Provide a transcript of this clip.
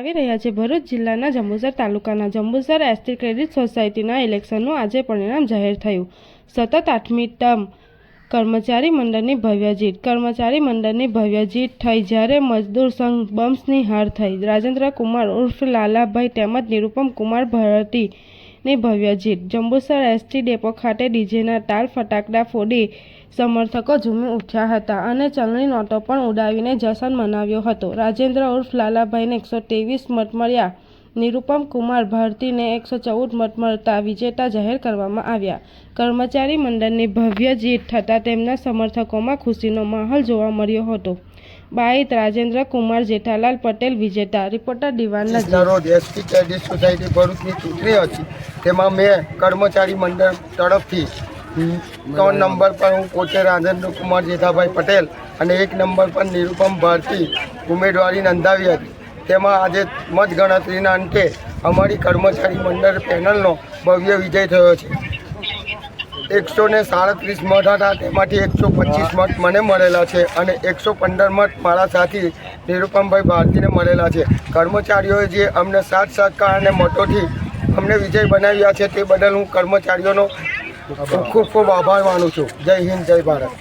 આવી રહ્યા છે। ભરૂચ જિલ્લાના જંબુસર તાલુકાના જંબુસર એસટી ક્રેડિટ સોસાયટીના ઇલેક્શનનું આજે પરિણામ જાહેર થયું। સતત 8મી ટર્મ કર્મચારી મંડળની ભવ્ય જીત। કર્મચારી મંડળની ભવ્ય જીત થઈ જ્યારે મજદૂર સંઘ બમ્સની હાર થઈ। રાજેન્દ્ર કુમાર ઉર્ફ લાલાભાઈ તેમજ નિરુપમ કુમાર ભરતીની ભવ્ય જીત। જંબુસર એસટી ડેપો ખાતે ડીજેના તાલ ફટાકડા ફોડી સમર્થકો ઝૂમી ઉઠ્યા હતા અને ચલણી નોટો પણ ઉડાવીને જશ્ન મનાવ્યો હતો। રાજેન્દ્ર ઉર્ફ લાલાભાઈને 123 મત મળ્યા। નિરુપમ કુમાર ભારતીને 114 મત મળતા વિજેતા જાહેર કરવામાં આવ્યા। કર્મચારી મંડળની ભવ્ય જીત થતાં તેમના સમર્થકોમાં ખુશીનો માહોલ જોવા મળ્યો હતો। બાઈટ રાજેન્દ્ર કુમાર જેઠાલાલ પટેલ વિજેતા। રિપોર્ટર દિવાન નજીર। એસટી ક્રેડિટ સોસાયટી ભરૂચની ચૂંટણી હતી તેમાં મેં કર્મચારી મંડળ તરફથી 3 નંબર પર હું પોતે રાજેન્દ્ર કુમાર જેઠાભાઈ પટેલ અને 1 નંબર પર નિરુપમ ભારતી ઉમેદવારી નોંધાવી હતી। તેમાં આજે મતગણતરીના અંતે અમારી કર્મચારી મંડળ પેનલનો ભવ્ય વિજય થયો છે। 137 મત હતા, તેમાંથી 125 મત મને મળેલા છે અને 115 મત મારા સાથી નિરુપમભાઈ ભારતીને મળેલા છે। કર્મચારીઓએ જે અમને સાથ સહકાર અને મતોથી અમને વિજય બનાવ્યા છે તે બદલ હું કર્મચારીઓનો ખૂબ ખૂબ આભાર માનું છું। જય હિન્દ, જય ભારત।